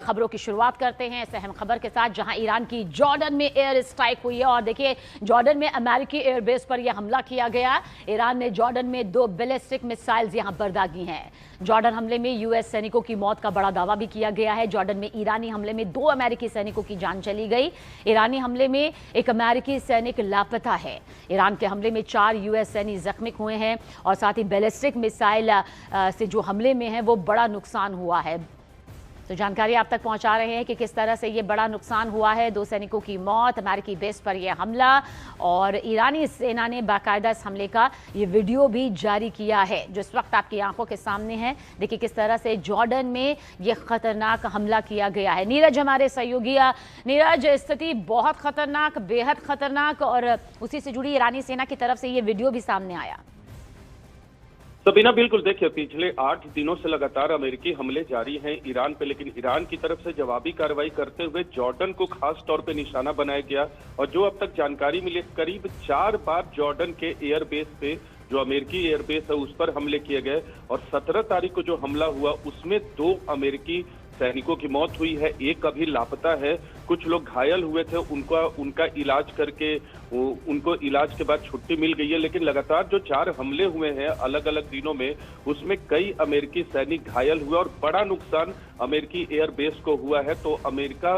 खबरों की शुरुआत करते हैं इस अहम खबर के साथ, जहां ईरान की जॉर्डन में एयर स्ट्राइक हुई है। और देखिए, जॉर्डन में अमेरिकी एयरबेस पर यह हमला किया गया। ईरान ने जॉर्डन में 2 बैलिस्टिक मिसाइल्स यहां पर दागी हैं। जॉर्डन हमले में यूएस सैनिकों की मौत का बड़ा दावा भी किया गया है। जॉर्डन में ईरानी हमले में 2 अमेरिकी सैनिकों की जान चली गई। ईरानी हमले में एक अमेरिकी सैनिक लापता है। ईरान के हमले में 4 यूएस सैनिक जख्मी हुए हैं और साथ ही बैलिस्टिक मिसाइल से जो हमले में है वो बड़ा नुकसान हुआ है। तो जानकारी आप तक पहुंचा रहे हैं कि किस तरह से ये बड़ा नुकसान हुआ है। 2 सैनिकों की मौत, अमेरिकी बेस पर यह हमला, और ईरानी सेना ने बाकायदा इस हमले का ये वीडियो भी जारी किया है जो इस वक्त आपकी आंखों के सामने है। देखिए किस तरह से जॉर्डन में ये खतरनाक हमला किया गया है। नीरज हमारे सहयोगी, नीरज, स्थिति बहुत खतरनाक, बेहद खतरनाक, और उसी से जुड़ी ईरानी सेना की तरफ से ये वीडियो भी सामने आया। सबीना, बिल्कुल देखिए, पिछले 8 दिनों से लगातार अमेरिकी हमले जारी हैं ईरान पे, लेकिन ईरान की तरफ से जवाबी कार्रवाई करते हुए जॉर्डन को खास तौर पे निशाना बनाया गया। और जो अब तक जानकारी मिली, करीब 4 बार जॉर्डन के एयरबेस पे, जो अमेरिकी एयरबेस है, उस पर हमले किए गए। और 17 तारीख को जो हमला हुआ उसमें 2 अमेरिकी सैनिकों की मौत हुई है, एक अभी लापता है। कुछ लोग घायल हुए थे, उनका इलाज करके उनको इलाज के बाद छुट्टी मिल गई है। लेकिन लगातार जो 4 हमले हुए हैं अलग अलग दिनों में, उसमें कई अमेरिकी सैनिक घायल हुए और बड़ा नुकसान अमेरिकी एयरबेस को हुआ है। तो अमेरिका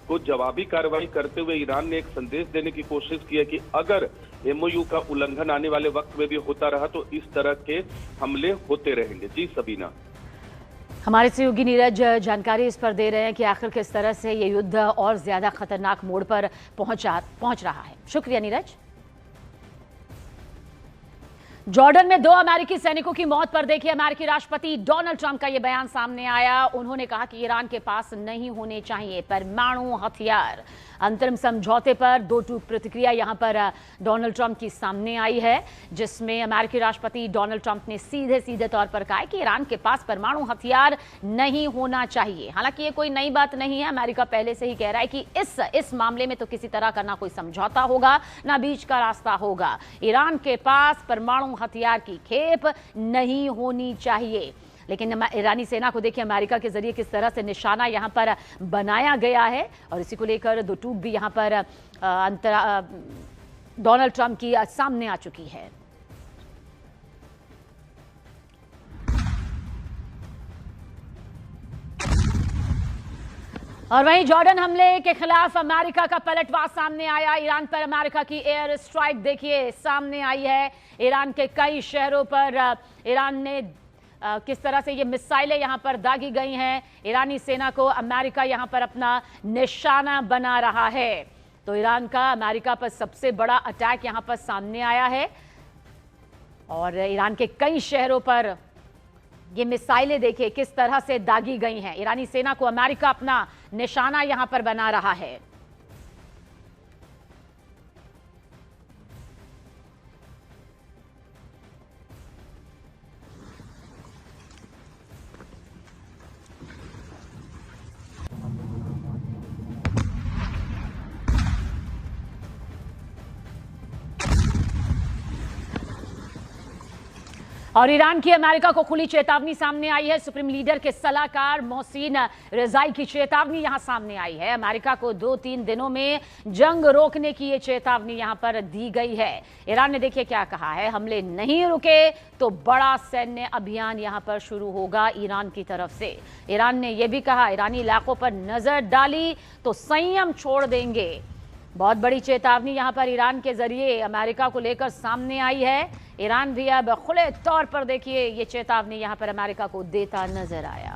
को जवाबी कार्रवाई करते हुए ईरान ने एक संदेश देने की कोशिश की है कि अगर एमओयू का उल्लंघन आने वाले वक्त में भी होता रहा तो इस तरह के हमले होते रहेंगे। जी सबीना, हमारे सहयोगी नीरज जानकारी इस पर दे रहे हैं कि आखिर किस तरह से ये युद्ध और ज्यादा खतरनाक मोड़ पर पहुंच रहा है। शुक्रिया नीरज। जॉर्डन में 2 अमेरिकी सैनिकों की मौत पर देखिए अमेरिकी राष्ट्रपति डोनाल्ड ट्रंप का यह बयान सामने आया। उन्होंने कहा कि ईरान के पास नहीं होने चाहिए परमाणु हथियार। अंतरिम समझौते पर 2 टूक प्रतिक्रिया यहां पर डोनाल्ड ट्रंप की सामने आई है, जिसमें अमेरिकी राष्ट्रपति डोनाल्ड ट्रंप ने सीधे तौर पर कहा कि ईरान के पास परमाणु हथियार नहीं होना चाहिए। हालांकि ये कोई नई बात नहीं है, अमेरिका पहले से ही कह रहा है कि इस मामले में तो किसी तरह का ना कोई समझौता होगा, ना बीच का रास्ता होगा। ईरान के पास परमाणु हथियार की खेप नहीं होनी चाहिए। लेकिन ईरानी सेना को देखिए अमेरिका के जरिए किस तरह से निशाना यहां पर बनाया गया है, और इसी को लेकर 2 टूक भी यहां पर डोनाल्ड ट्रंप की सामने आ चुकी है। और वहीं जॉर्डन हमले के खिलाफ अमेरिका का पलटवार सामने आया। ईरान पर अमेरिका की एयर स्ट्राइक देखिए सामने आई है। ईरान के कई शहरों पर ईरान ने किस तरह से ये मिसाइलें यहां पर दागी गई हैं। ईरानी सेना को अमेरिका यहां पर अपना निशाना बना रहा है। तो ईरान का अमेरिका पर सबसे बड़ा अटैक यहां पर सामने आया है, और ईरान के कई शहरों पर ये मिसाइलें देखिए किस तरह से दागी गई हैं। ईरानी सेना को अमेरिका अपना निशाना यहां पर बना रहा है। और ईरान की अमेरिका को खुली चेतावनी सामने आई है। सुप्रीम लीडर के सलाहकार मोहसिन रजाई की चेतावनी यहां सामने आई है। अमेरिका को 2-3 दिनों में जंग रोकने की ये चेतावनी यहां पर दी गई है। ईरान ने देखिए क्या कहा है, हमले नहीं रुके तो बड़ा सैन्य अभियान यहां पर शुरू होगा ईरान की तरफ से। ईरान ने यह भी कहा, ईरानी इलाकों पर नजर डाली तो संयम छोड़ देंगे। बहुत बड़ी चेतावनी यहां पर ईरान के जरिए अमेरिका को लेकर सामने आई है। ईरान भी अब खुले तौर पर देखिए ये चेतावनी यहां पर अमेरिका को देता नजर आया।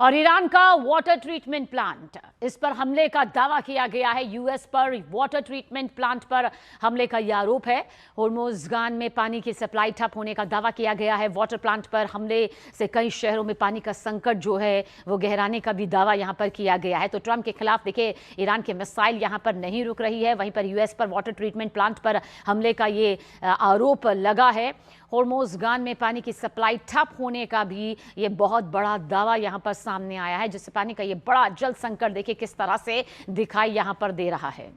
और ईरान का वाटर ट्रीटमेंट प्लांट, इस पर हमले का दावा किया गया है। यूएस पर वाटर ट्रीटमेंट प्लांट पर हमले का यह आरोप है। होर्मुज़गान में पानी की सप्लाई ठप होने का दावा किया गया है। वाटर प्लांट पर हमले से कई शहरों में पानी का संकट जो है वो गहराने का भी दावा यहां पर किया गया है। तो ट्रंप के खिलाफ देखिए ईरान के मिसाइल यहां पर नहीं रुक रही है, वहीं पर यूएस पर वाटर ट्रीटमेंट प्लांट पर हमले का ये आरोप लगा है। होर्मुज़गान में पानी की सप्लाई ठप होने का भी ये बहुत बड़ा दावा यहां पर सामने आया है, जिससे पानी का ये बड़ा जल संकट देखिए किस तरह से दिखाई यहां पर दे रहा है।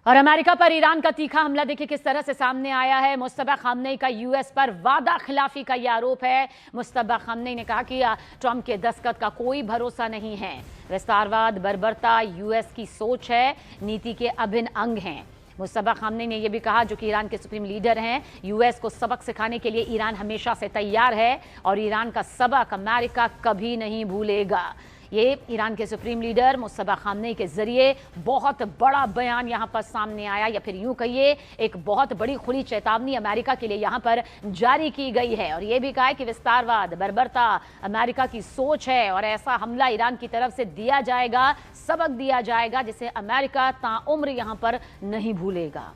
और अमेरिका पर ईरान का तीखा हमला देखिए किस तरह से सामने आया है। मुस्तफा खामनेई का यूएस पर वादा खिलाफी का यह आरोप है। मुस्तफा खामनेई ने कहा कि ट्रंप के दस्तखत का कोई भरोसा नहीं है। विस्तारवाद, बर्बरता यूएस की सोच है, नीति के अभिन्न अंग हैं। मुस्तफा खामनेई ने यह भी कहा, जो कि ईरान के सुप्रीम लीडर हैं, यूएस को सबक सिखाने के लिए ईरान हमेशा से तैयार है और ईरान का सबक अमेरिका कभी नहीं भूलेगा। ये ईरान के सुप्रीम लीडर मुस्तफा खामनेई के जरिए बहुत बड़ा बयान यहां पर सामने आया, या फिर यूं कहिए एक बहुत बड़ी खुली चेतावनी अमेरिका के लिए यहां पर जारी की गई है। और यह भी कहा है कि विस्तारवाद, बर्बरता अमेरिका की सोच है और ऐसा हमला ईरान की तरफ से दिया जाएगा, सबक दिया जाएगा, जिसे अमेरिका ताउम्र यहां पर नहीं भूलेगा।